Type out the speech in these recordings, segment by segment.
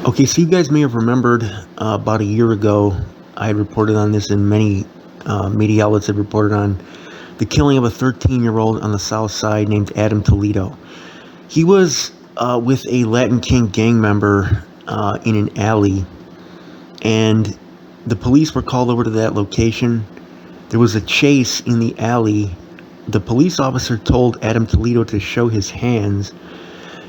Okay, so you guys may have remembered about a year ago, I had reported on this, and many media outlets had reported on the killing of a 13-year-old on the south side named Adam Toledo. He was with a Latin King gang member in an alley, and the police were called over to that location. There was a chase in the alley. The police officer told Adam Toledo to show his hands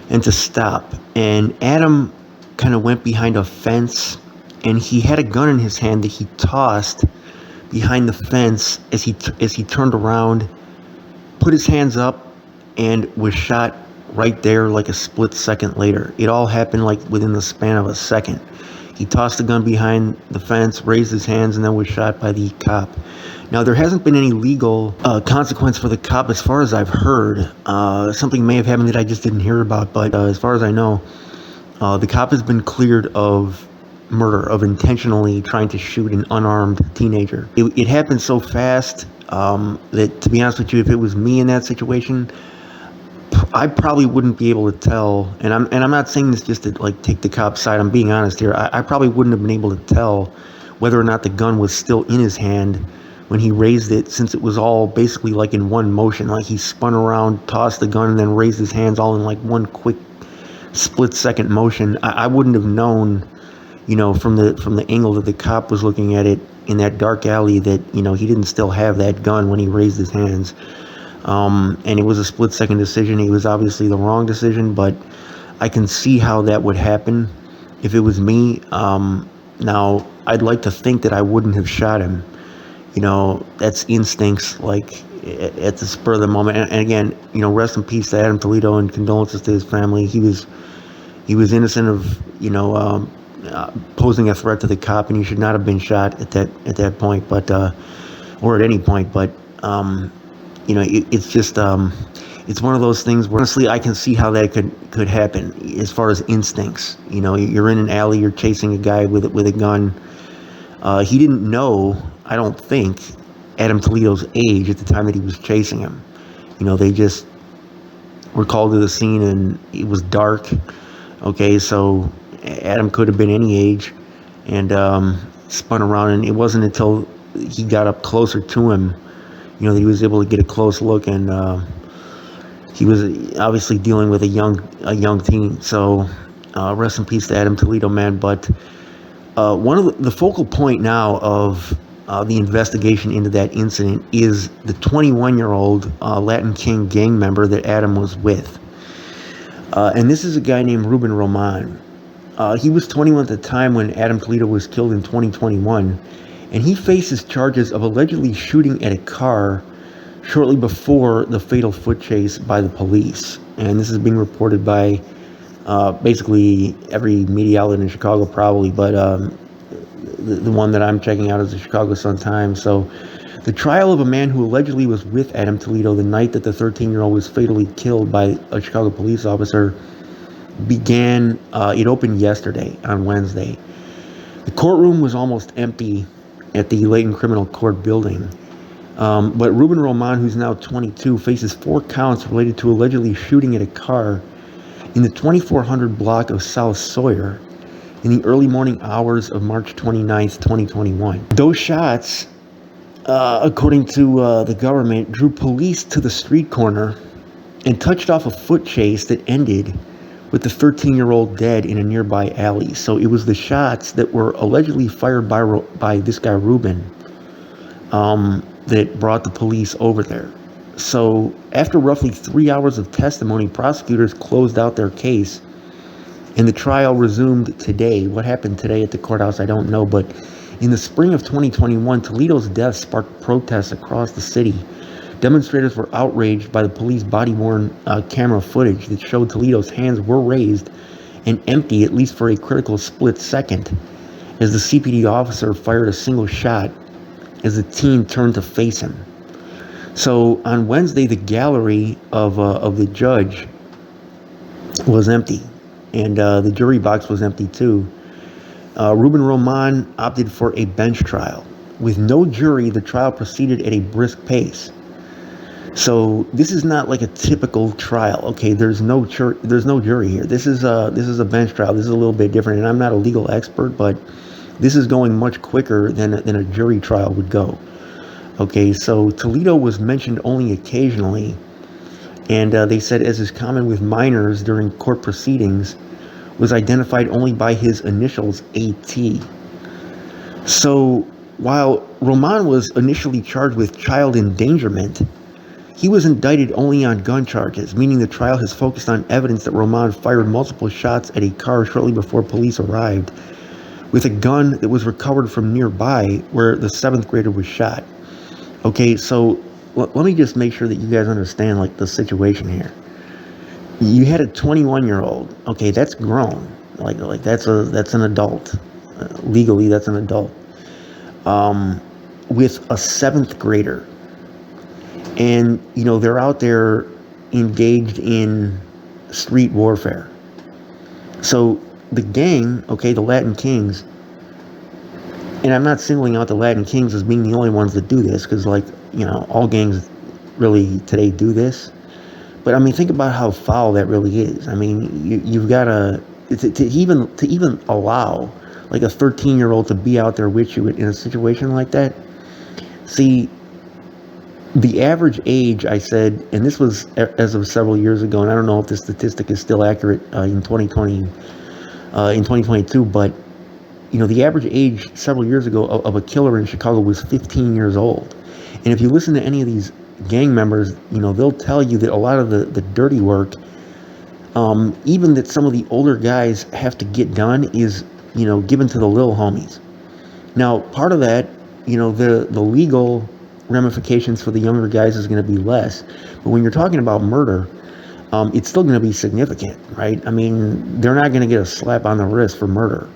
and to stop. And Adam kind of went behind a fence, and he had a gun in his hand that he tossed behind the fence as he turned around, put his hands up, and was shot right there like a split second later. It all happened like within the span of a second. He tossed the gun behind the fence, raised his hands, and then was shot by the cop. Now, there hasn't been any legal consequence for the cop as far as I've heard. Something may have happened that I just didn't hear about, but as far as I know, the cop has been cleared of murder, of intentionally trying to shoot an unarmed teenager. It happened so fast that, to be honest with you, if it was me in that situation, I probably wouldn't be able to tell, and I'm not saying this just to like take the cop's side. I'm being honest here. I probably wouldn't have been able to tell whether or not the gun was still in his hand when he raised it, since it was all basically like in one motion. Like he spun around, tossed the gun, and then raised his hands all in like one quick split second motion. I wouldn't have known, from the angle that the cop was looking at it in that dark alley, that he didn't still have that gun when he raised his hands. And it was a split second decision. It was obviously the wrong decision, but I can see how that would happen if it was me. Now, I'd like to think that I wouldn't have shot him. That's instincts, like at the spur of the moment. And again, rest in peace to Adam Toledo, and condolences to his family. He was innocent of, posing a threat to the cop, and he should not have been shot at that point, but or at any point. But it's just it's one of those things where, honestly, I can see how that could happen as far as instincts. You're in an alley, you're chasing a guy with a gun. He didn't know, I don't think, Adam Toledo's age at the time that he was chasing him. They just were called to the scene, and it was dark. Okay, so Adam could have been any age, and spun around, and it wasn't until he got up closer to him, that he was able to get a close look, and he was obviously dealing with a young teen. So rest in peace to Adam Toledo, man. But one of the focal point now of the investigation into that incident is the 21-year-old Latin King gang member that Adam was with. And this is a guy named Ruben Roman. He was 21 at the time when Adam Toledo was killed in 2021. And he faces charges of allegedly shooting at a car shortly before the fatal foot chase by the police. And this is being reported by basically every media outlet in Chicago, probably, but the one that I'm checking out is the Chicago Sun-Times. So the trial of a man who allegedly was with Adam Toledo the night that the 13-year-old was fatally killed by a Chicago police officer began, it opened yesterday, on Wednesday. The courtroom was almost empty at the Layton Criminal Court building. But Ruben Roman, who's now 22, faces 4 counts related to allegedly shooting at a car in the 2400 block of South Sawyer in the early morning hours of March 29th, 2021. Those shots, according to the government, drew police to the street corner and touched off a foot chase that ended with the 13-year-old dead in a nearby alley. So it was the shots that were allegedly fired by this guy Ruben that brought the police over there. So after roughly 3 hours of testimony, prosecutors closed out their case, and the trial resumed today. What happened today at the courthouse, I don't know, but in the spring of 2021, Toledo's death sparked protests across the city. Demonstrators were outraged by the police body-worn camera footage that showed Toledo's hands were raised and empty, at least for a critical split second, as the CPD officer fired a single shot as the teen turned to face him. So on Wednesday, the gallery of the judge was empty, and the jury box was empty too. Ruben Roman opted for a bench trial. With no jury, the trial proceeded at a brisk pace. So this is not like a typical trial. Okay, there's no jury here. This is a bench trial. This is a little bit different, and I'm not a legal expert, but this is going much quicker than a jury trial would go. Okay, so Toledo was mentioned only occasionally, and they said, as is common with minors during court proceedings, was identified only by his initials AT. So while Roman was initially charged with child endangerment, he was indicted only on gun charges, meaning the trial has focused on evidence that Roman fired multiple shots at a car shortly before police arrived, with a gun that was recovered from nearby where the 7th grader was shot. Okay, so let me just make sure that you guys understand like the situation here. You had a 21-year-old. Okay, that's grown. Like that's an adult. Legally, that's an adult. With a 7th grader. And, they're out there engaged in street warfare. So the gang, okay, the Latin Kings, and I'm not singling out the Latin Kings as being the only ones that do this, because, all gangs really today do this. But, I mean, think about how foul that really is. I mean, you've got to even allow, like, a 13-year-old to be out there with you in a situation like that. See, the average age, I said, and this was as of several years ago, and I don't know if this statistic is still accurate in 2022, but the average age several years ago of a killer in Chicago was 15 years old. And if you listen to any of these gang members, they'll tell you that a lot of the dirty work, even that some of the older guys have to get done, is given to the little homies. Now, part of that, the legal ramifications for the younger guys is going to be less, but when you're talking about murder, it's still going to be significant, right? I mean, they're not going to get a slap on the wrist for murder,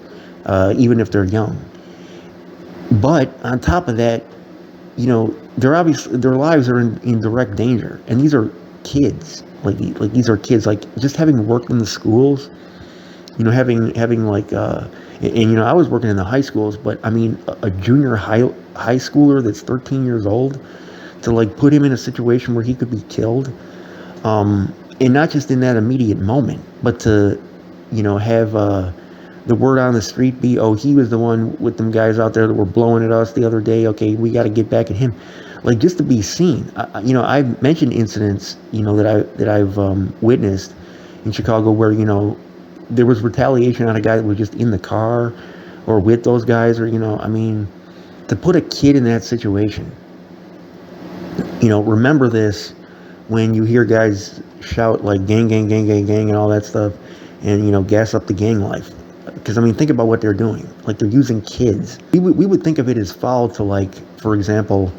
even if they're young. But on top of that, their lives are in direct danger, and these are kids. Like these are kids. Like, just having worked in the schools, having like I was working in the high schools, but I mean, a junior high schooler that's 13 years old, to like put him in a situation where he could be killed, and not just in that immediate moment, but to have the word on the street be, oh, he was the one with them guys out there that were blowing at us the other day, okay, we got to get back at him. Like, just to be seen. I've mentioned incidents that I've witnessed in Chicago where there was retaliation on a guy that was just in the car or with those guys, or I mean, to put a kid in that situation. Remember this when you hear guys shout like gang, gang, gang, gang, gang, and all that stuff, and gas up the gang life. Because I mean, think about what they're doing. Like, they're using kids. We would think of it as foul to, like, for example,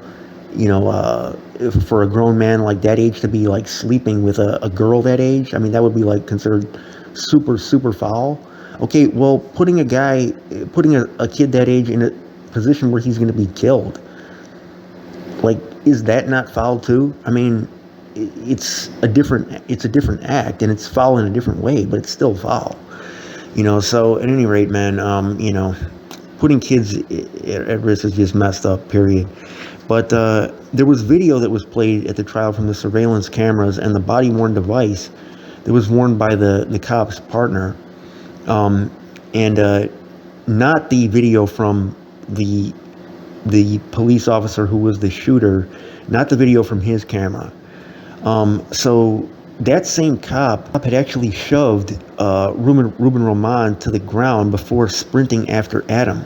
for a grown man like that age to be like sleeping with a girl that age. I mean, that would be like considered super, super foul. Okay, well, putting a kid that age in a position where he's going to be killed, like, is that not foul too? I mean, it's a different act, and it's foul in a different way, but it's still foul. So at any rate, man, putting kids at risk is just messed up, period. But there was video that was played at the trial from the surveillance cameras and the body-worn device that was worn by the cop's partner, and not the video from the police officer who was the shooter, not the video from his camera. So that same cop had actually shoved Ruben Roman to the ground before sprinting after Adam.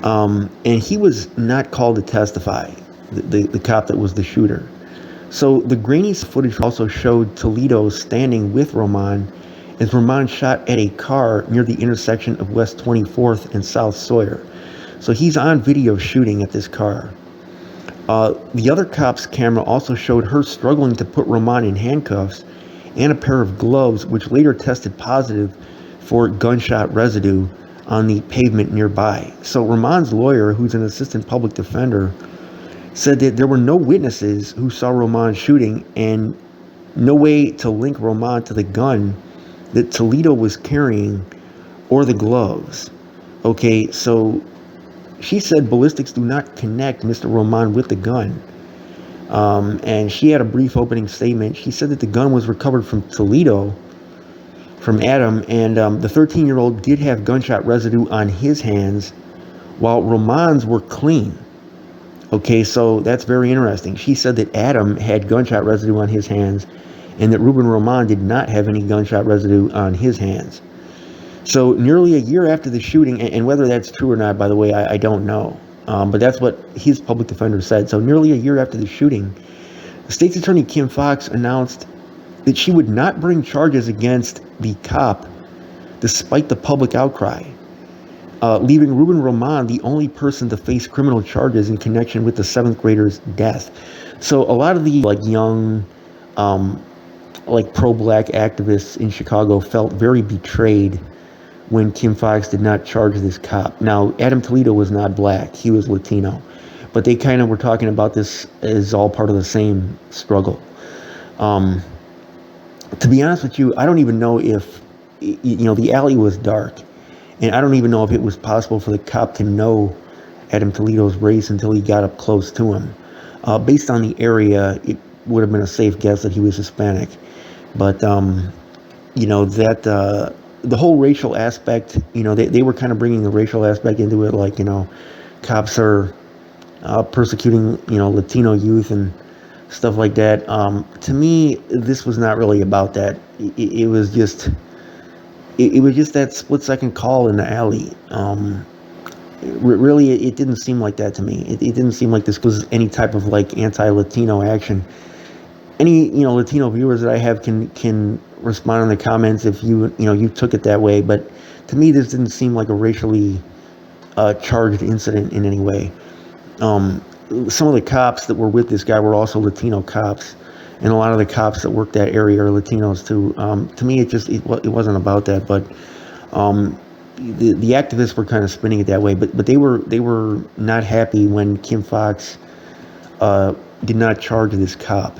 And he was not called to testify, the cop that was the shooter. So the grainy footage also showed Toledo standing with Roman as Roman shot at a car near the intersection of West 24th and South Sawyer. So he's on video shooting at this car. The other cop's camera also showed her struggling to put Roman in handcuffs and a pair of gloves, which later tested positive for gunshot residue on the pavement nearby. So Roman's lawyer, who's an assistant public defender, said that there were no witnesses who saw Roman shooting and no way to link Roman to the gun that Toledo was carrying or the gloves. Okay, so she said ballistics do not connect Mr. Roman with the gun. And she had a brief opening statement. She said that the gun was recovered from Toledo, from Adam, and the 13-year-old did have gunshot residue on his hands, while Roman's were clean. Okay, so that's very interesting. She said that Adam had gunshot residue on his hands, and that Ruben Roman did not have any gunshot residue on his hands. So nearly a year after the shooting, and whether that's true or not, by the way, I don't know. But that's what his public defender said. So nearly a year after the shooting, State's Attorney Kim Foxx announced that she would not bring charges against the cop despite the public outcry, leaving Ruben Roman the only person to face criminal charges in connection with the 7th grader's death. So a lot of the young pro-black activists in Chicago felt very betrayed when Kim Foxx did not charge this cop. Now, Adam Toledo was not black, he was Latino, but they kind of were talking about this as all part of the same struggle. To be honest with you, I don't even know if, the alley was dark, and I don't even know if it was possible for the cop to know Adam Toledo's race until he got up close to him. Based on the area, it would have been a safe guess that he was Hispanic. But, the whole racial aspect, they were kind of bringing the racial aspect into it, cops are persecuting, Latino youth and stuff like that. To me, this was not really about that. It was just that split-second call in the alley. Really, it didn't seem like that to me. It didn't seem like this was any type of anti-Latino action. Any Latino viewers that I have can respond in the comments if you took it that way. But to me, this didn't seem like a racially charged incident in any way. Some of the cops that were with this guy were also Latino cops, and a lot of the cops that worked that area are Latinos too. To me, it wasn't about that, but the activists were kind of spinning it that way. But they were not happy when Kim Foxx did not charge this cop.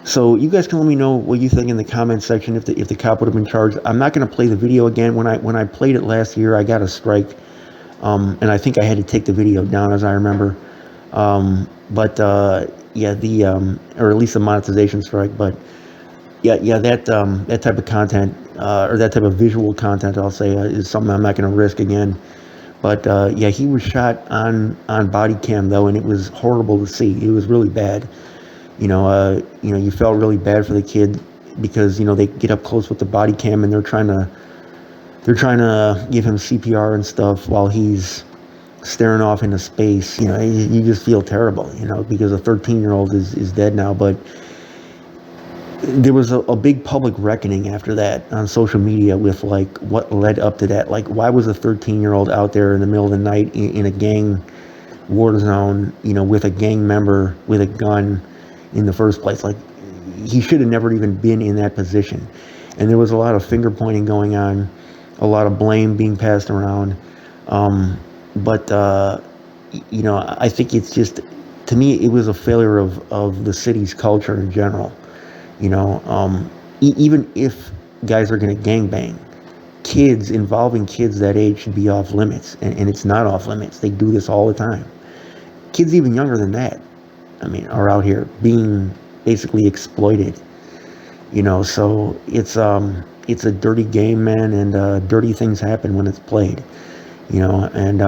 So you guys can let me know what you think in the comments section if the cop would have been charged. I'm not going to play the video again. When I played it last year, I got a strike, and I think I had to take the video down, as I remember. Or at least a monetization strike. But that type of content, or that type of visual content, I'll say, is something I'm not going to risk again. But he was shot on body cam though, and it was horrible to see. It was really bad. You felt really bad for the kid because they get up close with the body cam and they're trying to give him CPR and stuff while he's staring off into space. You just feel terrible, because a 13-year-old is dead now. But there was a big public reckoning after that on social media with what led up to that. Why was a 13-year-old out there in the middle of the night in a gang war zone, with a gang member with a gun in the first place? He should have never even been in that position. And there was a lot of finger pointing going on, a lot of blame being passed around. I think it's just, to me, it was a failure of the city's culture in general. Even if guys are going to gangbang, involving kids that age should be off limits. And it's not off limits. They do this all the time. Kids even younger than that, are out here being basically exploited. So it's a dirty game, man, and dirty things happen when it's played. And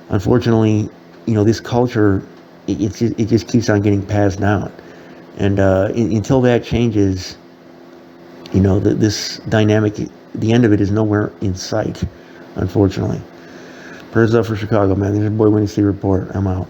unfortunately, this culture, it just keeps on getting passed down. And until that changes, this dynamic, the end of it is nowhere in sight, unfortunately. Prayers up for Chicago, man. This is your boy Winnie C. Report. I'm out.